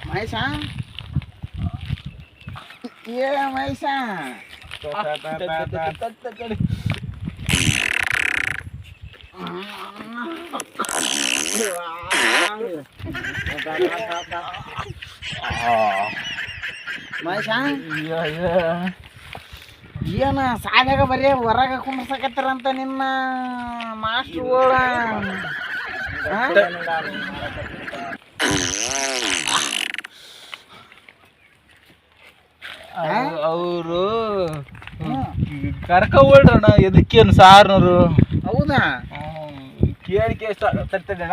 ಮಹೇಶ ಏ ಮಹೇಶ ಮಹೇಶ ಏನ ಸಾಲಾಗ ಬರೀ ಹೊರಗೆ ಕುಂಡ್ರಸಕತ್ತಾರಂತ ನಿನ್ನ ಮಾಸ್ಟ್ರುಗಳ ಅವರು ಕರ್ಕೊಂಡ್ರಣ ಎದಕ್ಕೇನು ಸಾರ್ನವರು. ಹೌದಾ? ಕೇಳಿಕೆ ಎಷ್ಟು ತರ್ತದಣ್ಣ.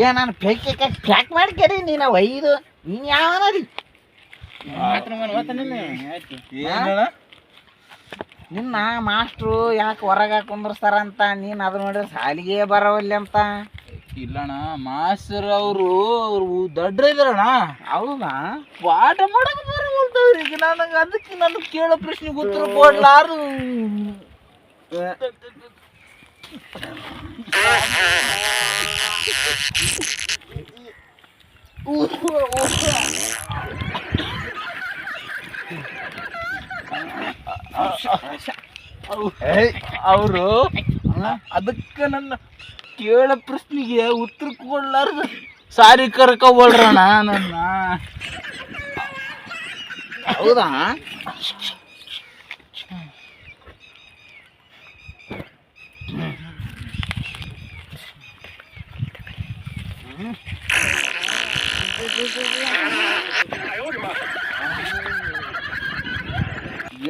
ಏ ನಾನು ಪ್ಯಾಕ್ ಮಾಡ್ಕೇರಿ ನೀನು ಒಯ್ದು ನೀನು ಯಾವನ ರೀ ನಿನ್ನ ಮಾಸ್ಟ್ರು ಯಾಕೆ ಹೊರಗೆ ಕುಂದ್ರಸ್ತಾರಂತ ನೀನು ಅದು ನೋಡಿದ್ರೆ ಸಾಲಿಗೆ ಬರವಲ್ಲಿ ಅಂತ. ಇಲ್ಲಣ್ಣ ಮಾಸ್ತರ್ ಅವರು ದೊಡ್ಡ ಇದಾರಣ್ಣ. ಹೌದಾ? ಪಾಠ ಮಾಡಕ್ ಬರವಲ್ತವ್ರಿ. ಈಗ ನನಗೆ ಅದಕ್ಕೆ ನನಗೆ ಕೇಳೋ ಪ್ರಶ್ನೆಗೆ ಉತ್ತರ ಕೊಡ್ಲಾರು. ಅವರು ಅದಕ್ಕೆ ನನ್ನ ಕೇಳೋ ಪ್ರಶ್ನೆಗೆ ಉತ್ತರ ಕೊಡ್ಲಾರ್ದು ಸಾರಿ ಕರ್ಕೊಳ್ರಣ್ಣ ನನ್ನ. ಹೌದಾ?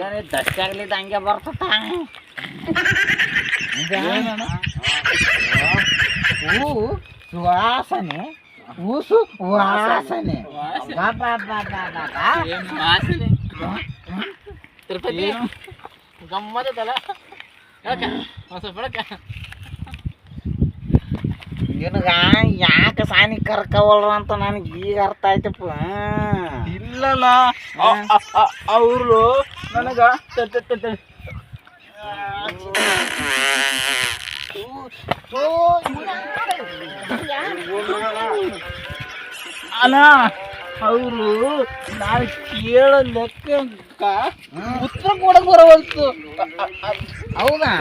ಏನೇ ದಷ್ಟ ಆಗ್ಲಿದ್ದು ಹಂಗೆ ಬರ್ತದ. ಹೂ ಸುವಾಸನೆ, ಊಸು ವಾಸನೆ. ತಿರುಪತಿ ಗಮ್ಮತ್ತಲ್ಲ ನಿನಗ ಯಾಕೆ ಸಾನಿ ಕರ್ಕವಲ್ರು ಅಂತ ನನಗೆ ಈಗ ಅರ್ಥ ಆಯ್ತಪ್ಪ. ಇಲ್ಲಲ್ಲ ಅವರು ನನಗ ಅಲ್ಲ ಅವರು ನಾನು ಕೇಳೋ ಲೆಕ್ಕ ಉತ್ತರ ಕೊಡಕ್ ಬರವಲ್ತು. ಹೌದಾ?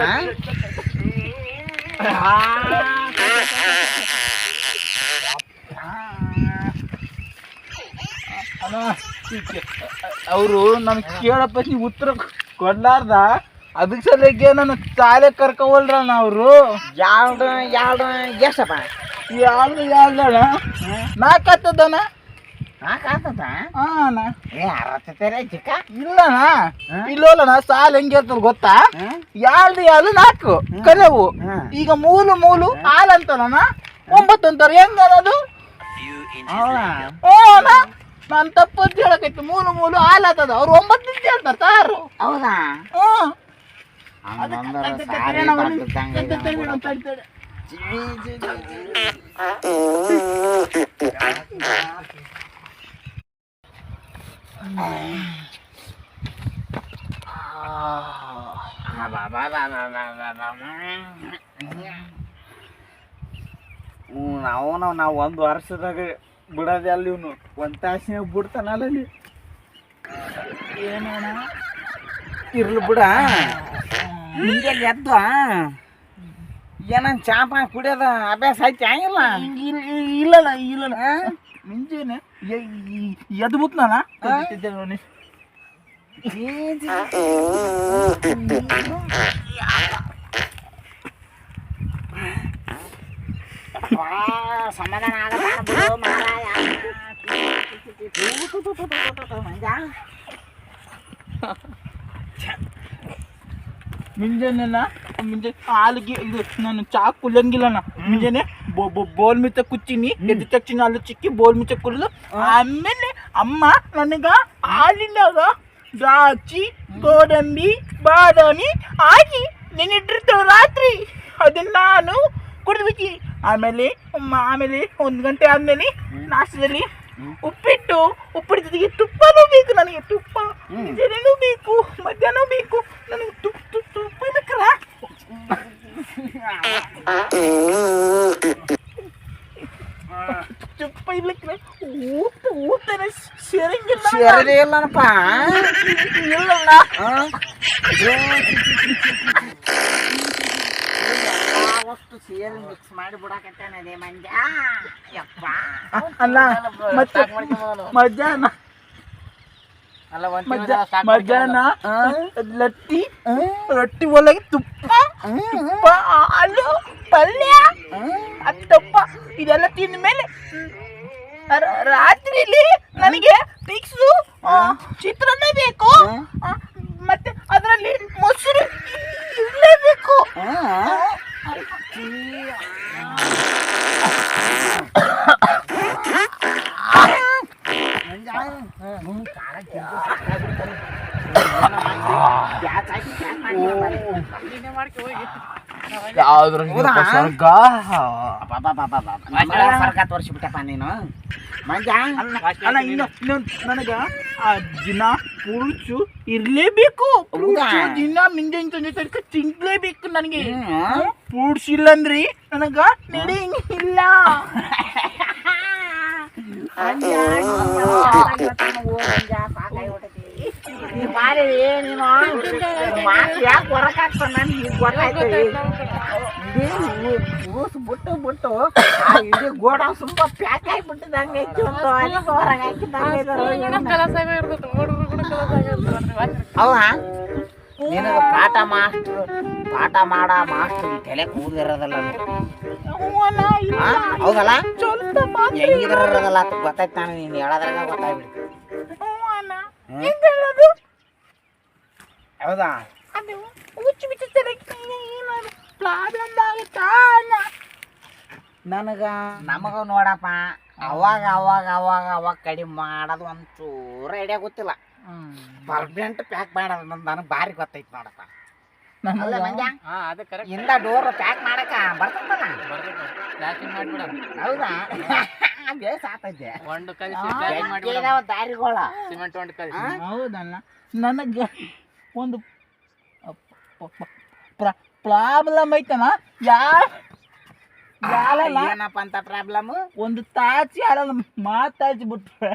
ಅವರು ನನ್ ಕೇಳೋ ಪ್ರಶ್ನೆ ಉತ್ತರ ಕೊಡ್ಲಾರ್ದ ಅದಕ್ಕೆ ಸಲಕ್ಕೆ ನನ್ನ ಶಾಲೆ ಕರ್ಕೊವಲ್ರಣ್ಣ ಅವರು. ಎರಡು ಎಷ್ಟಪ್ಪ? ಎರಡು ನಾಲ್ಕತ್ತದಣ್ಣ. ನಾಲ್ಕಾಗ್ತದ? ಹಾಂ ಏ ಅರತ್ತೇರೆ ಚಿಕ್ಕ ಇಲ್ಲಣ್ಣ. ಇಲ್ಲೋಲ್ಲಣ್ಣ ಸಾಲ ಹೆಂಗೆ ಇರ್ತದ ಗೊತ್ತಾ? ಎರಡು ನಾಲ್ಕು ಕರೆವು. ಈಗ ಮೂಲು ಹಾಲು ಅಂತಲ್ಲ 9 ಅಂತಾರೆ. ಹೆಂಗ ಅದು? ನಾನು ತಪ್ಪಂತ ಹೇಳಕೈತಿ. ಮೂಲು ಹಾಲು ಆತದ. ಅವ್ರು 9 ಅಂತ ಹೇಳ್ತಾರೆ ಸಾರು. ಹೌದಾ? ನಾವು 1 ವರ್ಷದಾಗ ಬಿಡೋದೆ ಅಲ್ಲಿ ಇವನು 1 ತಾಸಿನಾಗ ಬಿಡ್ತಾನಲ್ಲ ಅಲ್ಲಿ. ಏನಣ್ಣ ಇರ್ಲಿ ಬಿಡ. ನಿಂಗೆ ಎದ್ದು ಏನನ್ ಚಾಪ ಕುಡಿಯೋದ ಅಭ್ಯಾಸ ಆಯ್ತು ಆಗಿಲ್ಲ? ಇಲ್ಲಣ್ಣ ಮುಂಜಾನೆ ಎದ್ದು ಬಿಟ್ನಣ್ಣ. ಸಮಾಧಾನ ಆಗಲ್ಲ ಮುಂಜಾನೆ ಹಾಲಿಗೆ ಇದು ನಾನು ಚಾ ಕುಲ್ಲಂಗಿಲ್ಲಣ್ಣ. ಮುಂಜಾನೆ ಬೋಲ್ ಮಿಚ್ಚ ಕುಚ್ಚಿನಿ. ಎದ್ದು ತಕ್ಷಣ ಅಲ್ಲಿ ಚಿಕ್ಕಿ ಬೋಲ್ ಮಿಚ್ಚ ಕುಲ್ಲು. ಆಮೇಲೆ ಅಮ್ಮ ನನಗ ಹಾಲಿನಾಗ ದ್ರಾಕ್ಷಿ ಗೋಡಂಬಿ ಬಾದಾಮಿ ಹಾಕಿ ನೆನಿಟ್ಟಿರ್ತಾವೆ ರಾತ್ರಿ. ಅದನ್ನ ನಾನು ಕುಡಿದ್ಬಿಟ್ಟು ಆಮೇಲೆ 1 ಗಂಟೆ ಆದ್ಮೇಲೆ ನಾಷ್ಟದಲ್ಲಿ ಉಪ್ಪಿಟ್ಟು ಜೊತೆಗೆ ತುಪ್ಪನೂ ಬೇಕು ನನಗೆ. ತುಪ್ಪ ಮುಂಜಾನೆನೂ ಬೇಕು, ಮಧ್ಯಾಹ್ನ ಬೇಕು ನನಗೆ. ತುಪ್ಪ ಬೇಕಲ್ಲ. ತುಪ್ಪ ಇರ್ಲಿಕ್ಕೆ ಊಟನ ಸೇರಿಲ್ಲನಪ್ಪ. ಇಲ್ಲಲ್ಲ. ಅಷ್ಟು ಸೇರಿ ಮಿಕ್ಸ್ ಮಾಡಿ ಬಿಡಾಕತ್ತೇನೆ ಮಂಜ. ಯಪ್ಪ ಅಲ್ಲ ಮತ್ತೆ ಮಧ್ಯಾಹ್ನ ರೊಟ್ಟಿ ಒಳಗೆ ತುಪ್ಪ ಹಾಲು ಪಲ್ಯ ತುಪ್ಪ ಇದೆಲ್ಲ ತಿಂದ ಮೇಲೆ ರಾತ್ರಿಲಿ ನನಗೆ ಫಿಕ್ಸು ಚಿತ್ರಾನ್ನ ಬೇಕು. ಮತ್ತೆ ಅದರಲ್ಲಿ ಮೊಸರು ಇರಲೇಬೇಕು. ಸರ್ಗ ತೋರಿಸ್ಬಿಟ್ಟಪ್ಪ ನೀನು ಮಂಜ. ಅಲ್ಲ ನನಗ ಆ ದಿನ ಪುರುಷು ಇರ್ಲೇಬೇಕು. ದಿನ ಮುಂಜಾನೆ ತನಕ ತಿನ್ಲೇಬೇಕು ನನಗೆ. ಫ್ರೂಟ್ಸ್ ಇಲ್ಲಂದ್ರಿ ನನಗ ನಡೆಯಂಗಿಲ್ಲ. ಯಾಕೆ ಹೊರಕಾಗ್ತ ನನ್ಗೆ ಗೊತ್ತಾಯ್ತು. ಬಿಟ್ಟು ಇಡೀ ಗೋಡ ಸ್ವಲ್ಪ ಪ್ಯಾಕ್ ಆಗಿಬಿಟ್ಟಿದಂಗೆ ಹೊರಗೆ ಹೌದಾ. ನಿನಗೆ ಪಾಠ ಮಾಡ ಮಾಸ್ಟರ್ ತಲೆ ಕೂದಿರೋದಲ್ಲ. ಹೌದಲ್ಲ, ಹೆಂಗಿದ್ರದಲ್ಲ ಗೊತ್ತಾಯ್ತು. ನಾನು ನೀನು ಹೇಳೋದ್ರಾಗ ಗೊತ್ತಾಗ್ಬಿಡಿ. ಹೌದಾ, ನಮಗ ನೋಡಪ್ಪ ಅವಾಗ ಕಡಿಮೆ ಮಾಡೋದು ಒಂಚೂರು ಐಡಿಯಾ ಗೊತ್ತಿಲ್ಲ. ಪರ್ಮನೆಂಟ್ ಪ್ಯಾಕ್ ಮಾಡೋದು ನನಗೆ ಭಾರಿ ಗೊತ್ತೈತಿ ನೋಡಪ್ಪ. ಇಂದ ಡೋರ್ ಪ್ಯಾಕ್ ಮಾಡಕ ಬರ್ತಲ್ಲ. ಹೌದಾ, ಸಾತೈತೆ ದಾರಿಗಳ ಸಿಮೆಂಟ್ ಹೌದಲ್ಲ. ನನಗೆ ಒಂದು ಪ್ರಾಬ್ಲಮ್ ಐತನ. ಏನಪ್ಪ ಅಂತ ಪ್ರಾಬ್ಲಮ್? ಒಂದು ತಾಚಿ ಯಾರಲ್ಲ ಮಾತಾಡ್ಸಿ ಬಿಟ್ರೆ